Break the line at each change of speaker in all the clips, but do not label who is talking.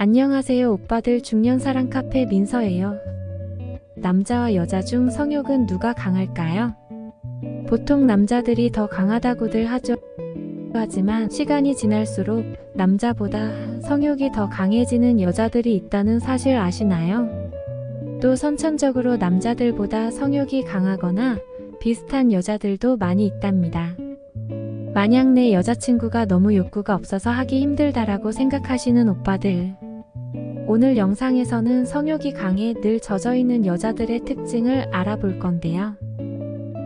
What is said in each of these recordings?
안녕하세요 오빠들 중년사랑 카페 민서예요. 남자와 여자 중 성욕은 누가 강할까요? 보통 남자들이 더 강하다고들 하죠. 하지만 시간이 지날수록 남자보다 성욕이 더 강해지는 여자들이 있다는 사실 아시나요? 또 선천적으로 남자들보다 성욕이 강하거나 비슷한 여자들도 많이 있답니다. 만약 내 여자친구가 너무 욕구가 없어서 하기 힘들다라고 생각하시는 오빠들, 오늘 영상에서는 성욕이 강해 늘 젖어있는 여자들의 특징을 알아볼 건데요.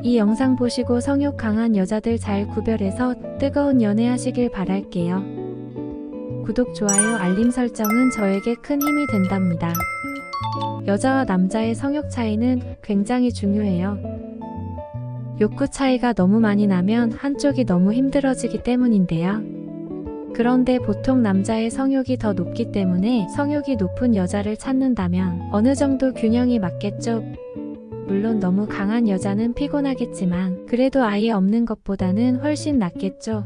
이 영상 보시고 성욕 강한 여자들 잘 구별해서 뜨거운 연애하시길 바랄게요. 구독, 좋아요, 알림 설정은 저에게 큰 힘이 된답니다. 여자와 남자의 성욕 차이는 굉장히 중요해요. 욕구 차이가 너무 많이 나면 한쪽이 너무 힘들어지기 때문인데요. 그런데 보통 남자의 성욕이 더 높기 때문에 성욕이 높은 여자를 찾는다면 어느 정도 균형이 맞겠죠. 물론 너무 강한 여자는 피곤하겠지만 그래도 아예 없는 것보다는 훨씬 낫겠죠.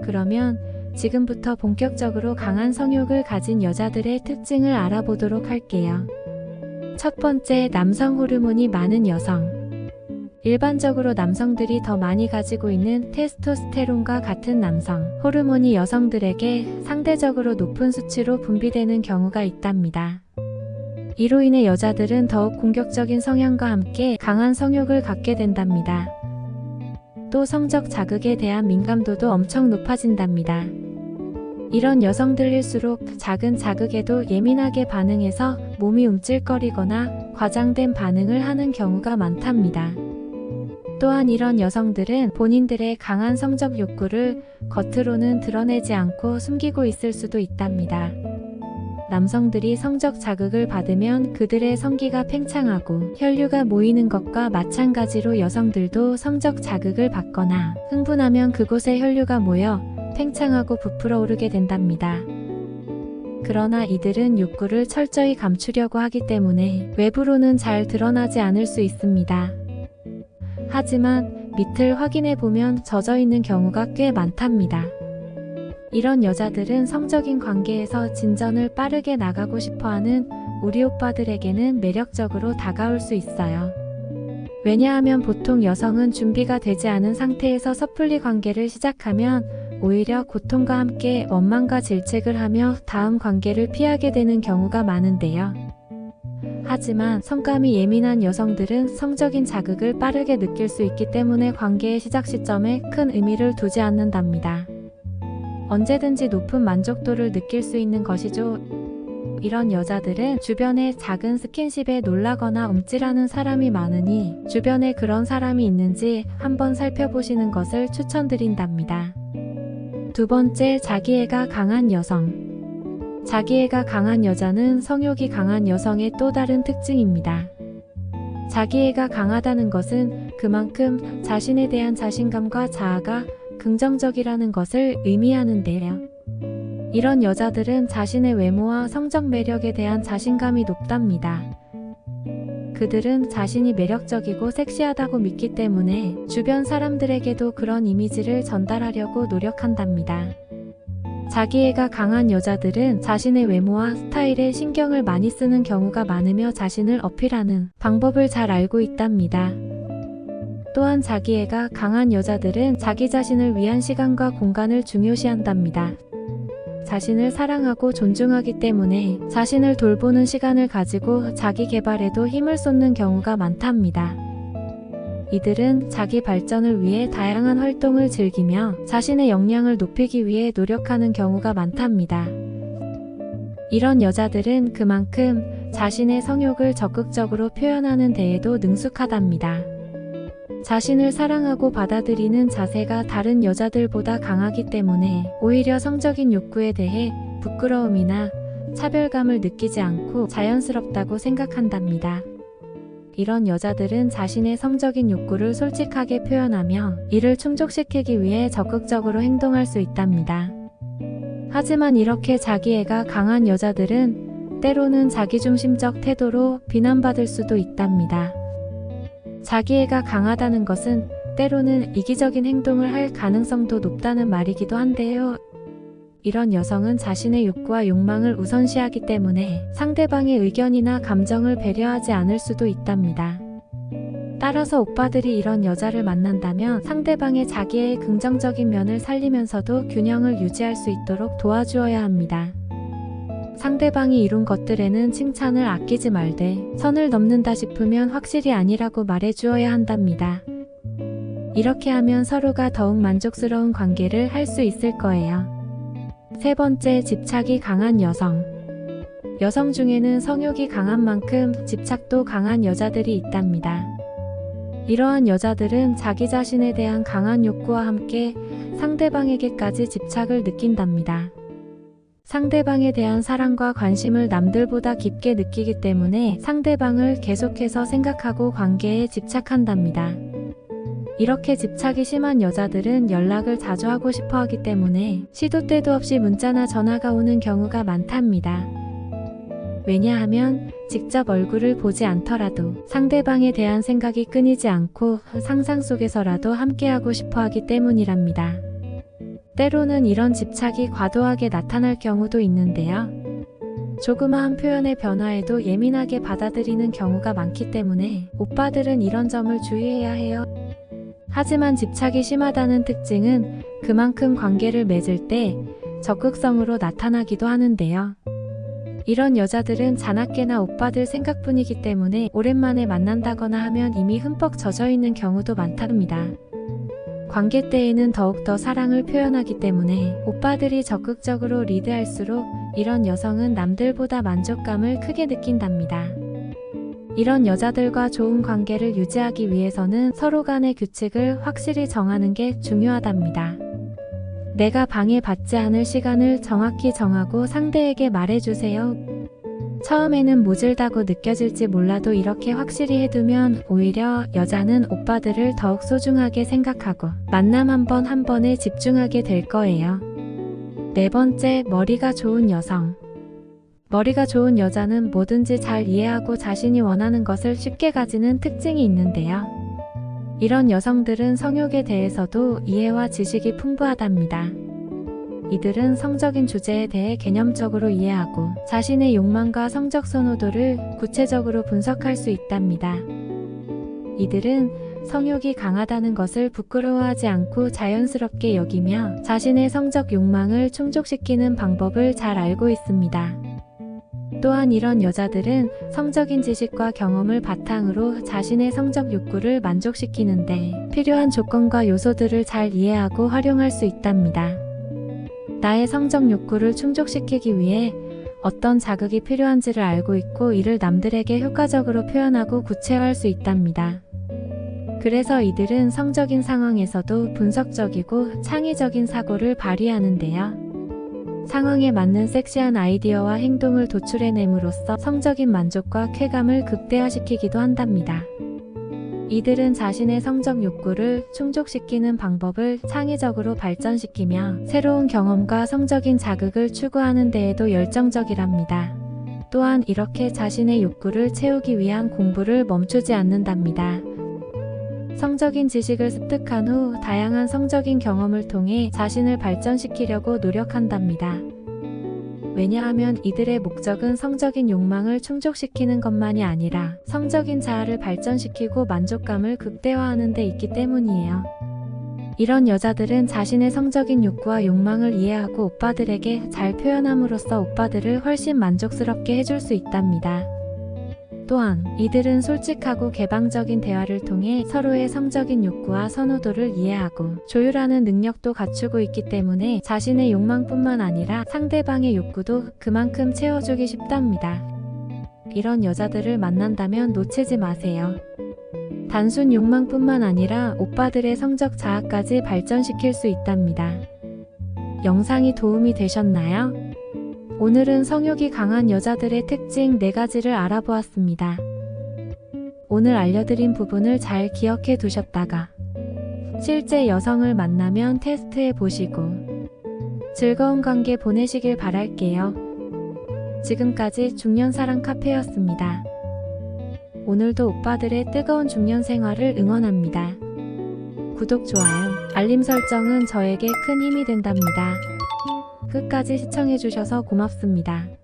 그러면 지금부터 본격적으로 강한 성욕을 가진 여자들의 특징을 알아보도록 할게요. 첫 번째, 남성 호르몬이 많은 여성. 일반적으로 남성들이 더 많이 가지고 있는 테스토스테론과 같은 남성 호르몬이 여성들에게 상대적으로 높은 수치로 분비되는 경우가 있답니다. 이로 인해 여자들은 더욱 공격적인 성향과 함께 강한 성욕을 갖게 된답니다. 또 성적 자극에 대한 민감도도 엄청 높아진답니다. 이런 여성들일수록 작은 자극에도 예민하게 반응해서 몸이 움찔거리거나 과장된 반응을 하는 경우가 많답니다. 또한 이런 여성들은 본인들의 강한 성적 욕구를 겉으로는 드러내지 않고 숨기고 있을 수도 있답니다. 남성들이 성적 자극을 받으면 그들의 성기가 팽창하고 혈류가 모이는 것과 마찬가지로 여성들도 성적 자극을 받거나 흥분하면 그곳에 혈류가 모여 팽창하고 부풀어 오르게 된답니다. 그러나 이들은 욕구를 철저히 감추려고 하기 때문에 외부로는 잘 드러나지 않을 수 있습니다. 하지만 밑을 확인해 보면 젖어있는 경우가 꽤 많답니다. 이런 여자들은 성적인 관계에서 진전을 빠르게 나가고 싶어하는 우리 오빠들에게는 매력적으로 다가올 수 있어요. 왜냐하면 보통 여성은 준비가 되지 않은 상태에서 섣불리 관계를 시작하면 오히려 고통과 함께 원망과 질책을 하며 다음 관계를 피하게 되는 경우가 많은데요. 하지만 성감이 예민한 여성들은 성적인 자극을 빠르게 느낄 수 있기 때문에 관계의 시작 시점에 큰 의미를 두지 않는답니다. 언제든지 높은 만족도를 느낄 수 있는 것이죠. 이런 여자들은 주변에 작은 스킨십에 놀라거나 움찔하는 사람이 많으니 주변에 그런 사람이 있는지 한번 살펴보시는 것을 추천드린답니다. 두 번째, 자기애가 강한 여성. 자기애가 강한 여자는 성욕이 강한 여성의 또 다른 특징입니다. 자기애가 강하다는 것은 그만큼 자신에 대한 자신감과 자아가 긍정적이라는 것을 의미하는데요. 이런 여자들은 자신의 외모와 성적 매력에 대한 자신감이 높답니다. 그들은 자신이 매력적이고 섹시하다고 믿기 때문에 주변 사람들에게도 그런 이미지를 전달하려고 노력한답니다. 자기애가 강한 여자들은 자신의 외모와 스타일에 신경을 많이 쓰는 경우가 많으며 자신을 어필하는 방법을 잘 알고 있답니다. 또한 자기애가 강한 여자들은 자기 자신을 위한 시간과 공간을 중요시한답니다. 자신을 사랑하고 존중하기 때문에 자신을 돌보는 시간을 가지고 자기 개발에도 힘을 쏟는 경우가 많답니다. 이들은 자기 발전을 위해 다양한 활동을 즐기며 자신의 역량을 높이기 위해 노력하는 경우가 많답니다. 이런 여자들은 그만큼 자신의 성욕을 적극적으로 표현하는 데에도 능숙하답니다. 자신을 사랑하고 받아들이는 자세가 다른 여자들보다 강하기 때문에 오히려 성적인 욕구에 대해 부끄러움이나 차별감을 느끼지 않고 자연스럽다고 생각한답니다. 이런 여자들은 자신의 성적인 욕구를 솔직하게 표현하며 이를 충족시키기 위해 적극적으로 행동할 수 있답니다. 하지만 이렇게 자기애가 강한 여자들은 때로는 자기중심적 태도로 비난받을 수도 있답니다. 자기애가 강하다는 것은 때로는 이기적인 행동을 할 가능성도 높다는 말이기도 한데요. 이런 여성은 자신의 욕구와 욕망을 우선시하기 때문에 상대방의 의견이나 감정을 배려하지 않을 수도 있답니다. 따라서 오빠들이 이런 여자를 만난다면 상대방의 자기의 긍정적인 면을 살리면서도 균형을 유지할 수 있도록 도와주어야 합니다. 상대방이 이룬 것들에는 칭찬을 아끼지 말되 선을 넘는다 싶으면 확실히 아니라고 말해주어야 한답니다. 이렇게 하면 서로가 더욱 만족스러운 관계를 할 수 있을 거예요. 세 번째, 집착이 강한 여성. 여성 중에는 성욕이 강한 만큼 집착도 강한 여자들이 있답니다. 이러한 여자들은 자기 자신에 대한 강한 욕구와 함께 상대방에게까지 집착을 느낀답니다. 상대방에 대한 사랑과 관심을 남들보다 깊게 느끼기 때문에 상대방을 계속해서 생각하고 관계에 집착한답니다. 이렇게 집착이 심한 여자들은 연락을 자주 하고 싶어 하기 때문에 시도 때도 없이 문자나 전화가 오는 경우가 많답니다. 왜냐하면 직접 얼굴을 보지 않더라도 상대방에 대한 생각이 끊이지 않고 상상 속에서라도 함께하고 싶어 하기 때문이랍니다. 때로는 이런 집착이 과도하게 나타날 경우도 있는데요. 조그마한 표현의 변화에도 예민하게 받아들이는 경우가 많기 때문에 오빠들은 이런 점을 주의해야 해요. 하지만 집착이 심하다는 특징은 그만큼 관계를 맺을 때 적극성으로 나타나기도 하는데요. 이런 여자들은 자나깨나 오빠들 생각뿐이기 때문에 오랜만에 만난다거나 하면 이미 흠뻑 젖어있는 경우도 많답니다. 관계 때에는 더욱더 사랑을 표현하기 때문에 오빠들이 적극적으로 리드할수록 이런 여성은 남들보다 만족감을 크게 느낀답니다. 이런 여자들과 좋은 관계를 유지하기 위해서는 서로 간의 규칙을 확실히 정하는 게 중요하답니다. 내가 방해받지 않을 시간을 정확히 정하고 상대에게 말해주세요. 처음에는 모질다고 느껴질지 몰라도 이렇게 확실히 해두면 오히려 여자는 오빠들을 더욱 소중하게 생각하고 만남 한 번 한 번에 집중하게 될 거예요. 네 번째, 머리가 좋은 여성. 머리가 좋은 여자는 뭐든지 잘 이해하고 자신이 원하는 것을 쉽게 가지는 특징이 있는데요. 이런 여성들은 성욕에 대해서도 이해와 지식이 풍부하답니다. 이들은 성적인 주제에 대해 개념적으로 이해하고 자신의 욕망과 성적 선호도를 구체적으로 분석할 수 있답니다. 이들은 성욕이 강하다는 것을 부끄러워하지 않고 자연스럽게 여기며 자신의 성적 욕망을 충족시키는 방법을 잘 알고 있습니다. 또한 이런 여자들은 성적인 지식과 경험을 바탕으로 자신의 성적 욕구를 만족시키는데 필요한 조건과 요소들을 잘 이해하고 활용할 수 있답니다. 나의 성적 욕구를 충족시키기 위해 어떤 자극이 필요한지를 알고 있고 이를 남들에게 효과적으로 표현하고 구체화할 수 있답니다. 그래서 이들은 성적인 상황에서도 분석적이고 창의적인 사고를 발휘하는데요. 상황에 맞는 섹시한 아이디어와 행동을 도출해냄으로써 성적인 만족과 쾌감을 극대화시키기도 한답니다. 이들은 자신의 성적 욕구를 충족시키는 방법을 창의적으로 발전시키며 새로운 경험과 성적인 자극을 추구하는 데에도 열정적이랍니다. 또한 이렇게 자신의 욕구를 채우기 위한 공부를 멈추지 않는답니다. 성적인 지식을 습득한 후 다양한 성적인 경험을 통해 자신을 발전시키려고 노력한답니다. 왜냐하면 이들의 목적은 성적인 욕망을 충족시키는 것만이 아니라 성적인 자아를 발전시키고 만족감을 극대화하는 데 있기 때문이에요. 이런 여자들은 자신의 성적인 욕구와 욕망을 이해하고 오빠들에게 잘 표현함으로써 오빠들을 훨씬 만족스럽게 해줄 수 있답니다. 또한 이들은 솔직하고 개방적인 대화를 통해 서로의 성적인 욕구와 선호도를 이해하고 조율하는 능력도 갖추고 있기 때문에 자신의 욕망뿐만 아니라 상대방의 욕구도 그만큼 채워주기 쉽답니다. 이런 여자들을 만난다면 놓치지 마세요. 단순 욕망뿐만 아니라 오빠들의 성적 자아까지 발전시킬 수 있답니다. 영상이 도움이 되셨나요? 오늘은 성욕이 강한 여자들의 특징 4가지를 알아보았습니다. 오늘 알려드린 부분을 잘 기억해 두셨다가 실제 여성을 만나면 테스트해 보시고 즐거운 관계 보내시길 바랄게요. 지금까지 중년사랑 카페였습니다. 오늘도 오빠들의 뜨거운 중년 생활을 응원합니다. 구독, 좋아요, 알림 설정은 저에게 큰 힘이 된답니다. 끝까지 시청해주셔서 고맙습니다.